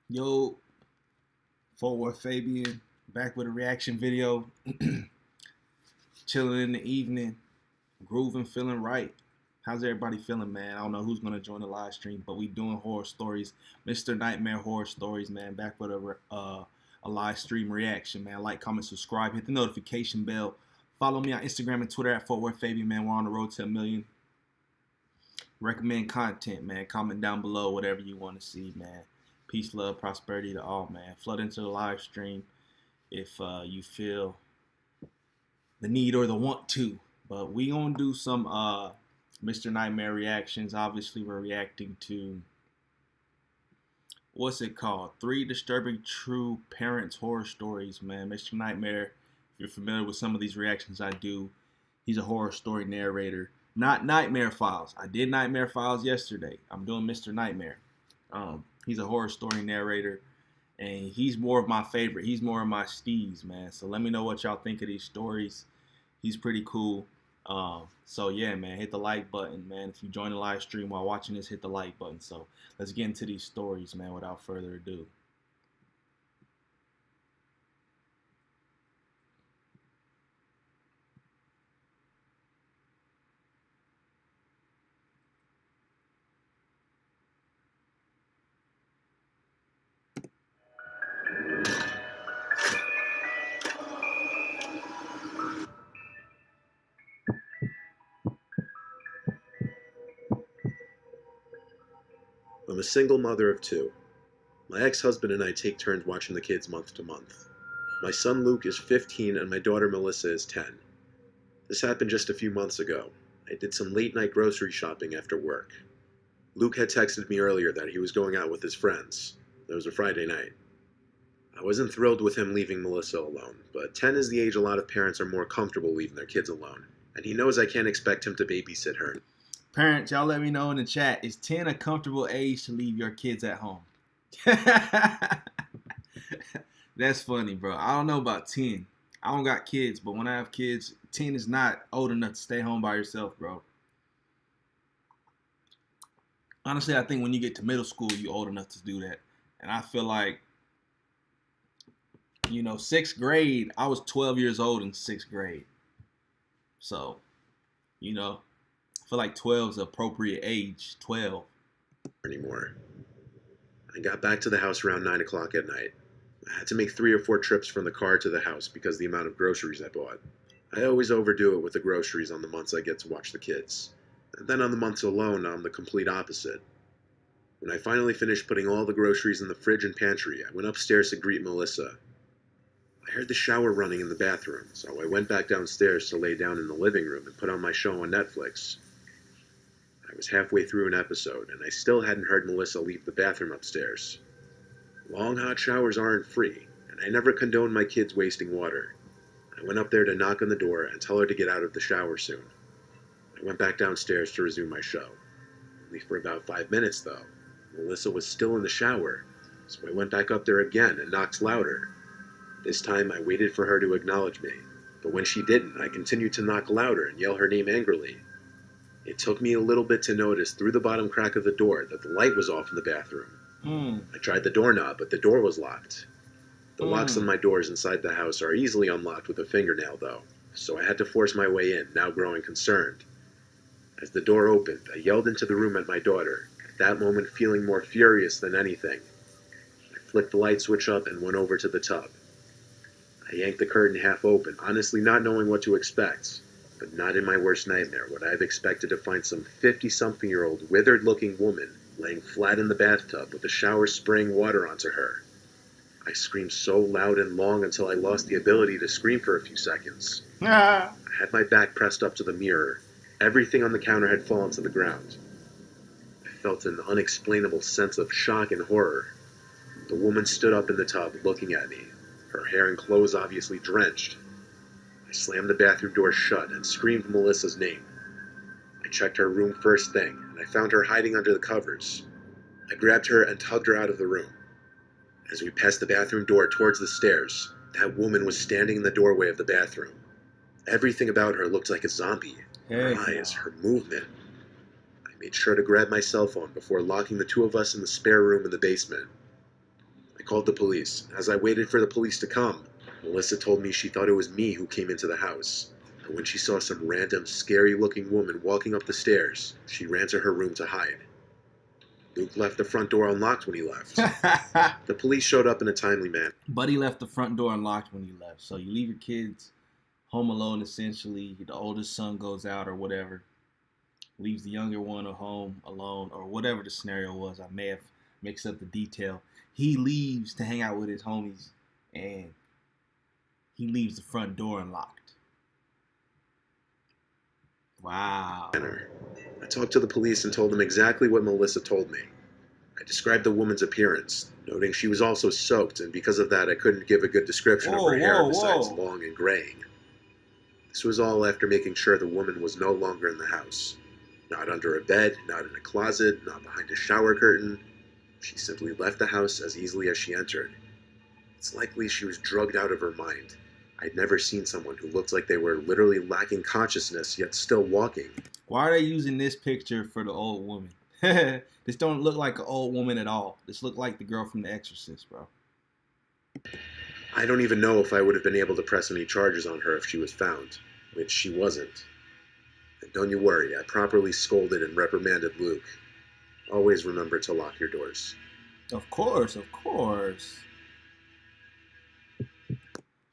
Yo, Fort Worth Fabian, back with a reaction video. Chilling in the evening, grooving, feeling right. How's everybody feeling, man? I don't know who's gonna join the live stream, but we doing horror stories, Mr. Nightmare horror stories, man. Back with a live stream reaction, man. Like, comment, subscribe, hit the notification bell. Follow me on Instagram and Twitter at Fort Worth Fabian, man. We're on the road to 1 million. Recommend content, man. Comment down below whatever you want to see, man. Peace, love, prosperity to all, man. Flood into the live stream if you feel the need or the want to. But we gonna do some Mr. Nightmare reactions. Obviously, we're reacting to what's it called? 3 disturbing true parents horror stories, man. Mr. Nightmare. If you're familiar with some of these reactions I do, he's a horror story narrator. Not Nightmare Files. I did Nightmare Files yesterday. I'm doing Mr. Nightmare. He's a horror story narrator, and he's more of my favorite. He's more of my steez, man. So let me know what y'all think of these stories. He's pretty cool. So yeah, man, hit the like button, man. If you join the live stream while watching this, hit the like button. So let's get into these stories, man, without further ado. I'm a single mother of 2. My ex-husband and I take turns watching the kids month to month. My son Luke is 15 and my daughter Melissa is 10. This happened just a few months ago. I did some late-night grocery shopping after work. Luke had texted me earlier that he was going out with his friends. It was a Friday night. I wasn't thrilled with him leaving Melissa alone, but 10 is the age a lot of parents are more comfortable leaving their kids alone, and he knows I can't expect him to babysit her. Parents, y'all let me know in the chat. Is 10 a comfortable age to leave your kids at home? That's funny, bro. I don't know about 10. I don't got kids, but when I have kids, 10 is not old enough to stay home by yourself, bro. Honestly, I think when you get to middle school, you're old enough to do that. And I feel like, 6th grade, I was 12 years old in 6th grade. So, I feel like 12 is the appropriate age, 12. Anymore. I got back to the house around 9 o'clock at night. I had to make 3 or 4 trips from the car to the house because of the amount of groceries I bought. I always overdo it with the groceries on the months I get to watch the kids. And then on the months alone, I'm the complete opposite. When I finally finished putting all the groceries in the fridge and pantry, I went upstairs to greet Melissa. I heard the shower running in the bathroom, so I went back downstairs to lay down in the living room and put on my show on Netflix. I was halfway through an episode, and I still hadn't heard Melissa leave the bathroom upstairs. Long hot showers aren't free, and I never condone my kids wasting water. I went up there to knock on the door and tell her to get out of the shower soon. I went back downstairs to resume my show. Only for about 5 minutes, though. Melissa was still in the shower, so I went back up there again and knocked louder. This time I waited for her to acknowledge me, but when she didn't, I continued to knock louder and yell her name angrily. It took me a little bit to notice through the bottom crack of the door that the light was off in the bathroom. I tried the doorknob, but the door was locked. The locks on my doors inside the house are easily unlocked with a fingernail, though, so I had to force my way in, now growing concerned. As the door opened, I yelled into the room at my daughter, at that moment feeling more furious than anything. I flicked the light switch up and went over to the tub. I yanked the curtain half open, honestly not knowing what to expect. But not in my worst nightmare would I have expected to find some 50-something-year-old withered-looking woman laying flat in the bathtub with the shower spraying water onto her. I screamed so loud and long until I lost the ability to scream for a few seconds. I had my back pressed up to the mirror. Everything on the counter had fallen to the ground. I felt an unexplainable sense of shock and horror. The woman stood up in the tub, looking at me, her hair and clothes obviously drenched. I slammed the bathroom door shut and screamed Melissa's name. I checked her room first thing, and I found her hiding under the covers. I grabbed her and tugged her out of the room. As we passed the bathroom door towards the stairs, that woman was standing in the doorway of the bathroom. Everything about her looked like a zombie. Her eyes, her movement. I made sure to grab my cell phone before locking the 2 of us in the spare room in the basement. called the police. As I waited for the police to come, Melissa told me she thought it was me who came into the house. And when she saw some random, scary-looking woman walking up the stairs, she ran to her room to hide. Luke left the front door unlocked when he left. The police showed up in a timely manner. Buddy left the front door unlocked when he left. So you leave your kids home alone, essentially. The oldest son goes out or whatever. Leaves the younger one at home alone, or whatever the scenario was. I may have mixed up the detail. He leaves to hang out with his homies, and he leaves the front door unlocked. Wow. I talked to the police and told them exactly what Melissa told me. I described the woman's appearance, noting she was also soaked, and because of that I couldn't give a good description of her hair besides long and graying. This was all after making sure the woman was no longer in the house. Not under a bed, not in a closet, not behind a shower curtain. She simply left the house as easily as she entered. It's likely she was drugged out of her mind. I'd never seen someone who looked like they were literally lacking consciousness yet still walking. Why are they using this picture for the old woman? This don't look like an old woman at all. This looked like the girl from The Exorcist, bro. I don't even know if I would have been able to press any charges on her if she was found, which she wasn't. And don't you worry, I properly scolded and reprimanded Luke. Always remember to lock your doors. Of course, of course.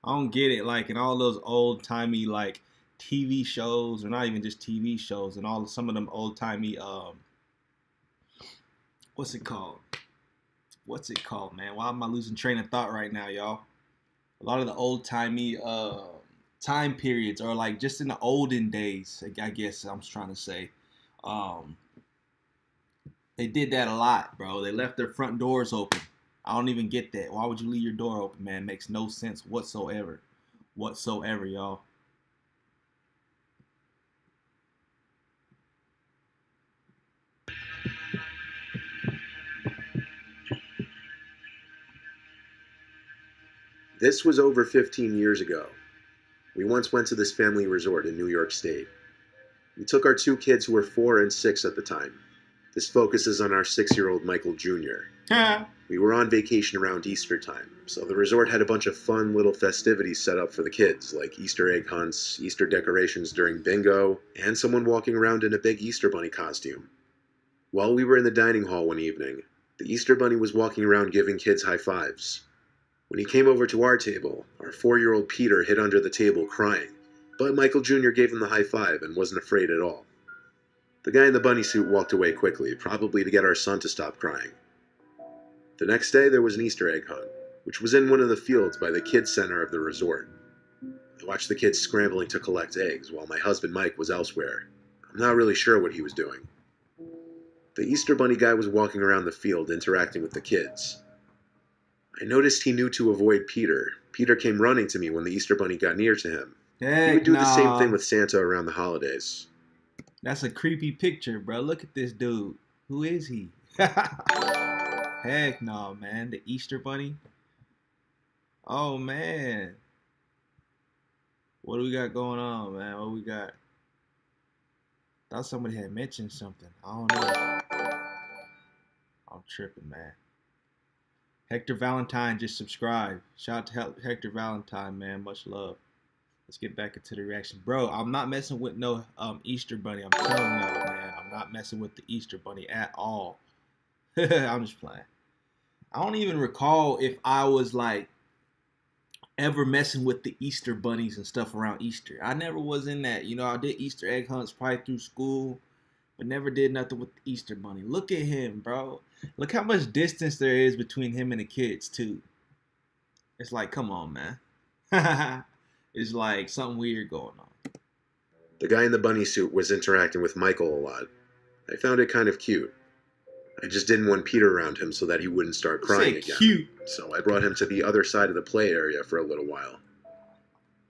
I don't get it, like in all those old-timey like TV shows, or not even just TV shows, and some of them old-timey what's it called, man? Why am I losing train of thought right now, y'all? A lot of the old-timey time periods, or like just in the olden days, I guess I'm trying to say, they did that a lot, bro. They left their front doors open. I don't even get that. Why would you leave your door open, man? It makes no sense whatsoever. Whatsoever, y'all. This was over 15 years ago. We once went to this family resort in New York State. We took our 2 kids who were 4 and 6 at the time. This focuses on our 6-year-old Michael Jr. We were on vacation around Easter time, so the resort had a bunch of fun little festivities set up for the kids, like Easter egg hunts, Easter decorations during bingo, and someone walking around in a big Easter bunny costume. While we were in the dining hall one evening, the Easter bunny was walking around giving kids high fives. When he came over to our table, our 4-year-old Peter hid under the table crying, but Michael Jr. gave him the high five and wasn't afraid at all. The guy in the bunny suit walked away quickly, probably to get our son to stop crying. The next day there was an Easter egg hunt, which was in one of the fields by the kids' center of the resort. I watched the kids scrambling to collect eggs while my husband Mike was elsewhere. I'm not really sure what he was doing. The Easter bunny guy was walking around the field interacting with the kids. I noticed he knew to avoid Peter. Peter came running to me when the Easter bunny got near to him. He would do the same thing with Santa around the holidays. That's a creepy picture, bro. Look at this dude. Who is he? Heck no, man. The Easter bunny? Oh, man. What do we got going on, man? What we got? Thought somebody had mentioned something. I don't know. I'm tripping, man. Hector Valentine just subscribed. Shout out to Hector Valentine, man. Much love. Let's get back into the reaction. Bro, I'm not messing with no Easter bunny. I'm telling y'all, man. I'm not messing with the Easter bunny at all. I'm just playing. I don't even recall if I was like ever messing with the Easter bunnies and stuff around Easter. I never was in that. You know, I did Easter egg hunts probably through school, but never did nothing with the Easter bunny. Look at him, bro. Look how much distance there is between him and the kids, too. It's like, come on, man. It's like something weird going on. The guy in the bunny suit was interacting with Michael a lot. I found it kind of cute. I just didn't want Peter around him so that he wouldn't start crying again. Cute. So I brought him to the other side of the play area for a little while.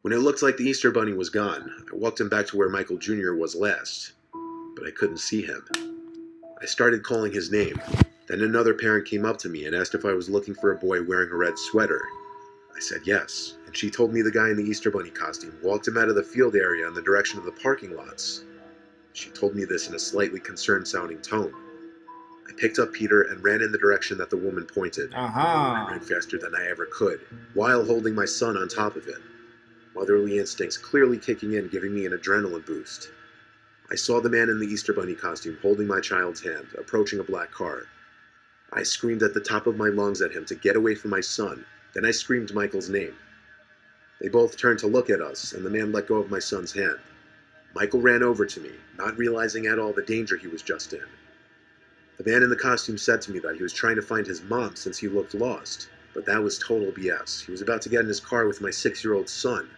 When it looked like the Easter bunny was gone, I walked him back to where Michael Jr. was last, but I couldn't see him. I started calling his name. Then another parent came up to me and asked if I was looking for a boy wearing a red sweater. I said yes, and she told me the guy in the Easter bunny costume walked him out of the field area in the direction of the parking lots. She told me this in a slightly concerned-sounding tone. I picked up Peter and ran in the direction that the woman pointed. I ran Uh-huh. faster than I ever could, while holding my son on top of it. Motherly instincts clearly kicking in, giving me an adrenaline boost. I saw the man in the Easter Bunny costume holding my child's hand, approaching a black car. I screamed at the top of my lungs at him to get away from my son. Then I screamed Michael's name. They both turned to look at us, and the man let go of my son's hand. Michael ran over to me, not realizing at all the danger he was just in. The man in the costume said to me that he was trying to find his mom since he looked lost, but that was total BS. He was about to get in his car with my 6-year-old son.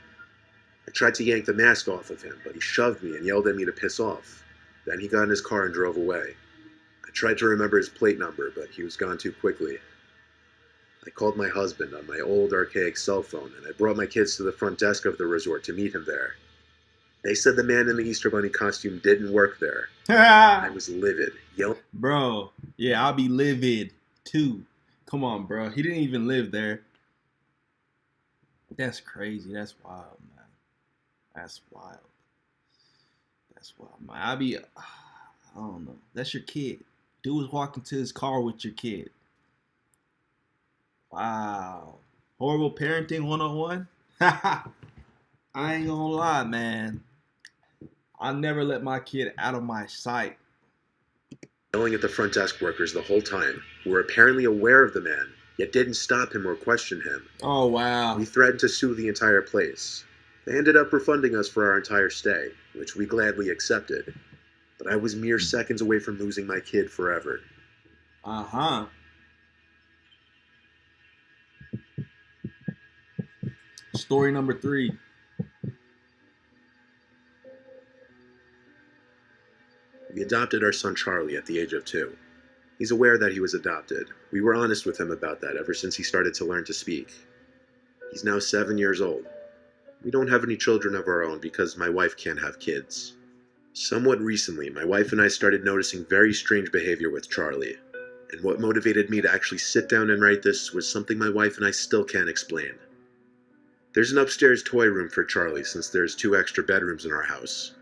I tried to yank the mask off of him, but he shoved me and yelled at me to piss off. Then he got in his car and drove away. I tried to remember his plate number, but he was gone too quickly. I called my husband on my old archaic cell phone, and I brought my kids to the front desk of the resort to meet him there. They said the man in the Easter Bunny costume didn't work there. I was livid, yelling. Bro, yeah, I'll be livid too. Come on, bro. He didn't even live there. That's crazy. That's wild, man. That's wild. That's wild, man. I don't know. That's your kid. Dude was walking to his car with your kid. Wow. Horrible parenting 101. I ain't gonna lie, man. I never let my kid out of my sight. Yelling at the front desk workers the whole time, who were apparently aware of the man, yet didn't stop him or question him. Oh, wow. We threatened to sue the entire place. They ended up refunding us for our entire stay, which we gladly accepted. But I was mere seconds away from losing my kid forever. Uh-huh. Story number 3. We adopted our son Charlie at the age of 2. He's aware that he was adopted. We were honest with him about that ever since he started to learn to speak. He's now 7 years old. We don't have any children of our own because my wife can't have kids. Somewhat recently, my wife and I started noticing very strange behavior with Charlie. And what motivated me to actually sit down and write this was something my wife and I still can't explain. There's an upstairs toy room for Charlie since there's 2 extra bedrooms in our house.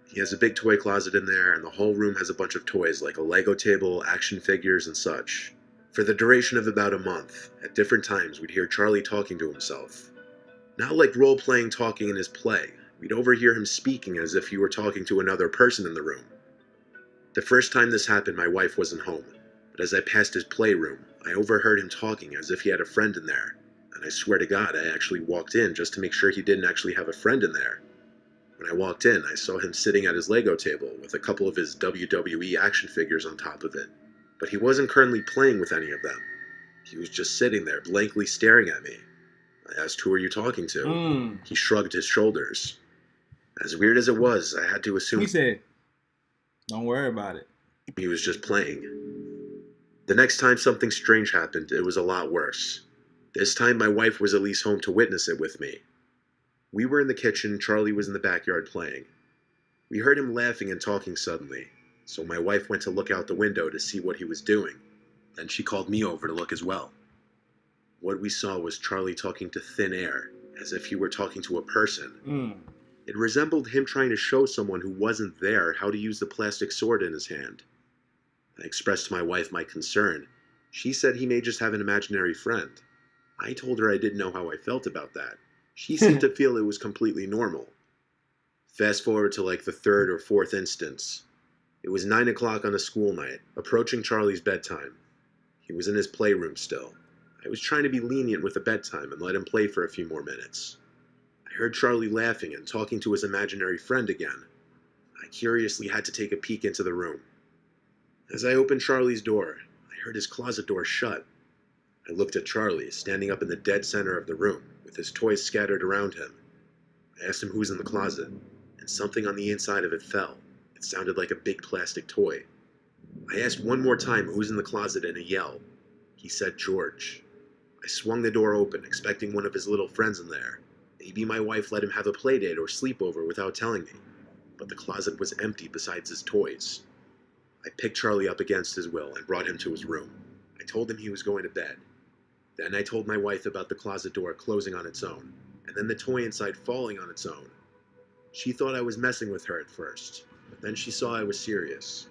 He has a big toy closet in there, and the whole room has a bunch of toys like a Lego table, action figures, and such. For the duration of about a month, at different times we'd hear Charlie talking to himself. Not like role-playing talking in his play. We'd overhear him speaking as if he were talking to another person in the room. The first time this happened, my wife wasn't home, but as I passed his playroom, I overheard him talking as if he had a friend in there. And I swear to God, I actually walked in just to make sure he didn't actually have a friend in there. When I walked in, I saw him sitting at his Lego table with a couple of his WWE action figures on top of it. But he wasn't currently playing with any of them. He was just sitting there, blankly staring at me. I asked, "Who are you talking to?" He shrugged his shoulders. As weird as it was, I had to assume He said, "Don't worry about it." he was just playing. The next time something strange happened, it was a lot worse. This time my wife was at least home to witness it with me. We were in the kitchen, Charlie was in the backyard playing. We heard him laughing and talking suddenly, so my wife went to look out the window to see what he was doing. Then she called me over to look as well. What we saw was Charlie talking to thin air, as if he were talking to a person. It resembled him trying to show someone who wasn't there how to use the plastic sword in his hand. I expressed to my wife my concern. She said he may just have an imaginary friend. I told her I didn't know how I felt about that. She seemed to feel it was completely normal. Fast forward to like the 3rd or 4th instance. It was 9 o'clock on a school night, approaching Charlie's bedtime. He was in his playroom still. I was trying to be lenient with the bedtime and let him play for a few more minutes. I heard Charlie laughing and talking to his imaginary friend again. I curiously had to take a peek into the room. As I opened Charlie's door, I heard his closet door shut. I looked at Charlie, standing up in the dead center of the room, with his toys scattered around him. I asked him who was in the closet, and something on the inside of it fell. It sounded like a big plastic toy. I asked one more time who's in the closet in a yell. He said George. I swung the door open, expecting one of his little friends in there. Maybe my wife let him have a play date or sleepover without telling me. But the closet was empty besides his toys. I picked Charlie up against his will and brought him to his room. I told him he was going to bed. Then I told my wife about the closet door closing on its own, and then the toy inside falling on its own. She thought I was messing with her at first, but then she saw I was serious.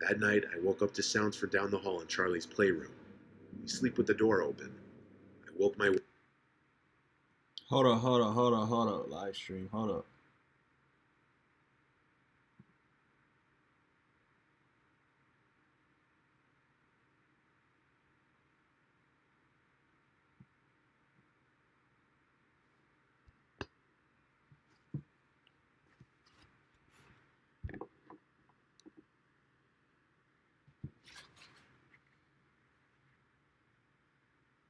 That night, I woke up to sounds from down the hall in Charlie's playroom. We sleep with the door open. I woke my Hold up, live stream. Hold up.